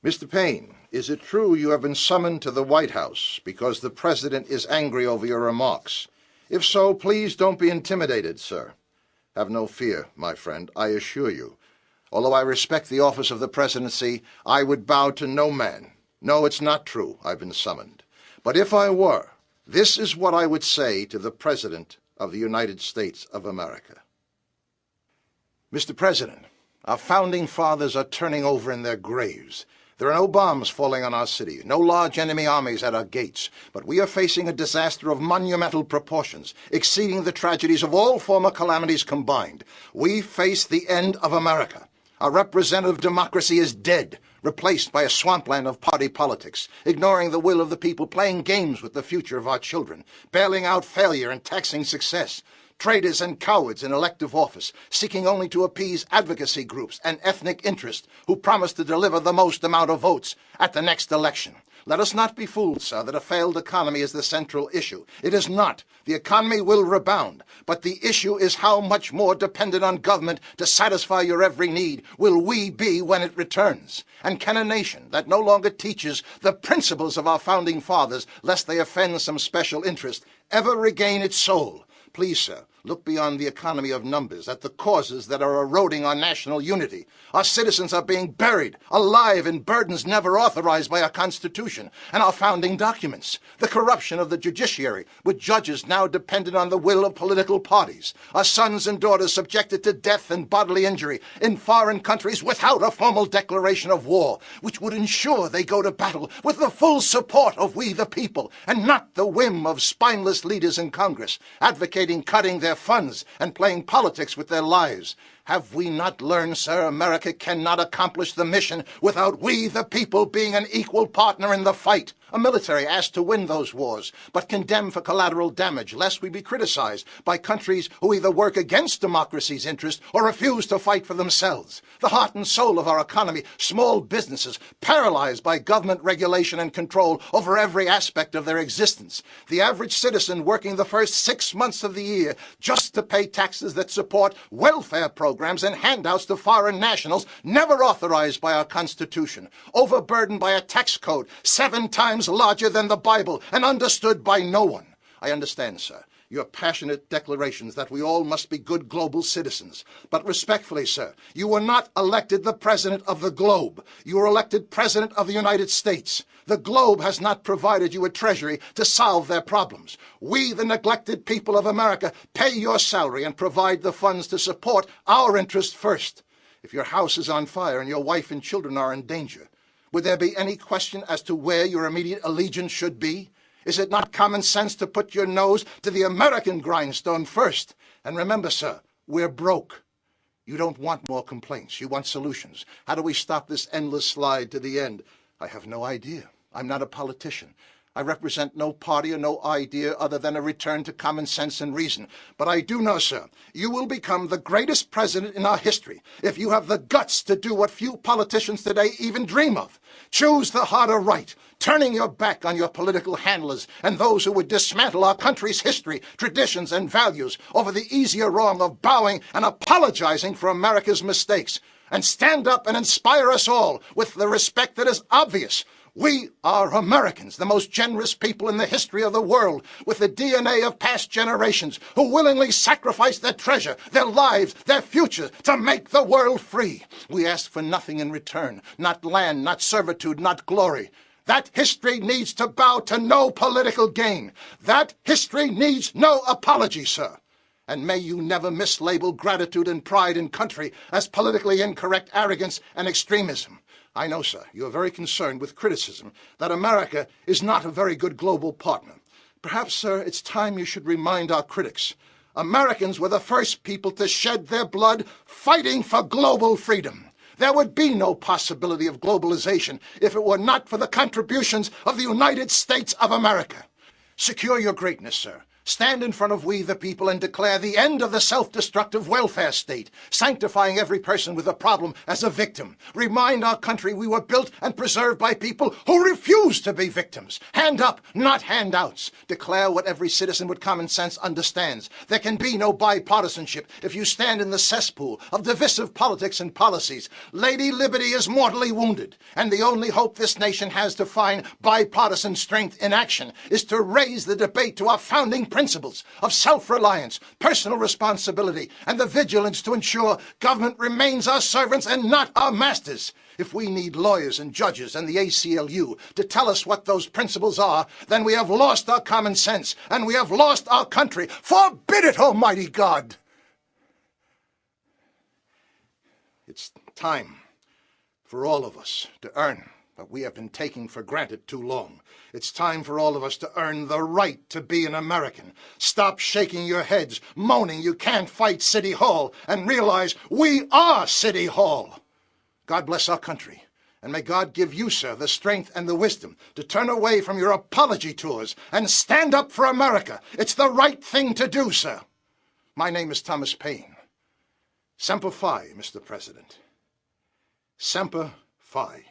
Mr. Paine, is it true you have been summoned to the White House because the President is angry over your remarks? If so, please don't be intimidated, sir. Have no fear, my friend, I assure you. Although I respect the office of the presidency, I would bow to no man. No, it's not true I've been summoned. But if I were, this is what I would say to the President of the United States of America. Mr. President, our founding fathers are turning over in their graves. There are no bombs falling on our city, no large enemy armies at our gates, but we are facing a disaster of monumental proportions, exceeding the tragedies of all former calamities combined. We face the end of America. Our representative democracy is dead, replaced by a swampland of party politics, ignoring the will of the people, playing games with the future of our children, bailing out failure and taxing success. Traitors and cowards in elective office, seeking only to appease advocacy groups and ethnic interests who promise to deliver the most amount of votes at the next election. Let us not be fooled, sir, that a failed economy is the central issue. It is not. The economy will rebound, but the issue is how much more dependent on government to satisfy your every need will we be when it returns? And can a nation that no longer teaches the principles of our founding fathers, lest they offend some special interest, ever regain its soul? Please, sir, look beyond the economy of numbers at the causes that are eroding our national unity. Our citizens are being buried alive in burdens never authorized by our Constitution and our founding documents. The corruption of the judiciary, with judges now dependent on the will of political parties. Our sons and daughters subjected to death and bodily injury in foreign countries without a formal declaration of war, which would ensure they go to battle with the full support of we the people, and not the whim of spineless leaders in Congress, advocating cutting their funds and playing politics with their lives. Have we not learned, sir, America cannot accomplish the mission without we, the people, being an equal partner in the fight? A military asked to win those wars, but condemned for collateral damage, lest we be criticized by countries who either work against democracy's interest or refuse to fight for themselves. The heart and soul of our economy, small businesses, paralyzed by government regulation and control over every aspect of their existence. The average citizen working the first 6 months of the year just to pay taxes that support welfare programs and handouts to foreign nationals never authorized by our Constitution, overburdened by a tax code 7 times larger than the Bible and understood by no one. I understand, sir, your passionate declarations that we all must be good global citizens. But respectfully, sir, you were not elected the president of the globe. You were elected president of the United States. The globe has not provided you a treasury to solve their problems. We, the neglected people of America, pay your salary and provide the funds to support our interests first. If your house is on fire and your wife and children are in danger, would there be any question as to where your immediate allegiance should be? Is it not common sense to put your nose to the American grindstone first? And remember, sir, we're broke. You don't want more complaints. You want solutions. How do we stop this endless slide to the end? I have no idea. I'm not a politician. I represent no party or no idea other than a return to common sense and reason. But I do know, sir, you will become the greatest president in our history if you have the guts to do what few politicians today even dream of. Choose the harder right, turning your back on your political handlers and those who would dismantle our country's history, traditions, and values over the easier wrong of bowing and apologizing for America's mistakes. And stand up and inspire us all with the respect that is obvious. We are Americans, the most generous people in the history of the world, with the DNA of past generations who willingly sacrificed their treasure, their lives, their future to make the world free. We ask for nothing in return, not land, not servitude, not glory. That history needs to bow to no political gain. That history needs no apology, sir. And may you never mislabel gratitude and pride in country as politically incorrect arrogance and extremism. I know, sir, you are very concerned with criticism that America is not a very good global partner. Perhaps, sir, it's time you should remind our critics. Americans were the first people to shed their blood fighting for global freedom. There would be no possibility of globalization if it were not for the contributions of the United States of America. Secure your greatness, sir. Stand in front of we the people and declare the end of the self-destructive welfare state, sanctifying every person with a problem as a victim. Remind our country we were built and preserved by people who refuse to be victims. Hand up, not handouts. Declare what every citizen with common sense understands. There can be no bipartisanship if you stand in the cesspool of divisive politics and policies. Lady Liberty is mortally wounded, and the only hope this nation has to find bipartisan strength in action is to raise the debate to our founding principles of self-reliance, personal responsibility, and the vigilance to ensure government remains our servants and not our masters. If we need lawyers and judges and the ACLU to tell us what those principles are, then we have lost our common sense and we have lost our country. Forbid it, Almighty God! It's time for all of us to earn what we have been taking for granted too long. It's time for all of us to earn the right to be an American. Stop shaking your heads, moaning you can't fight City Hall, and realize we are City Hall. God bless our country, and may God give you, sir, the strength and the wisdom to turn away from your apology tours and stand up for America. It's the right thing to do, sir. My name is Thomas Paine. Semper Fi, Mr. President. Semper Fi.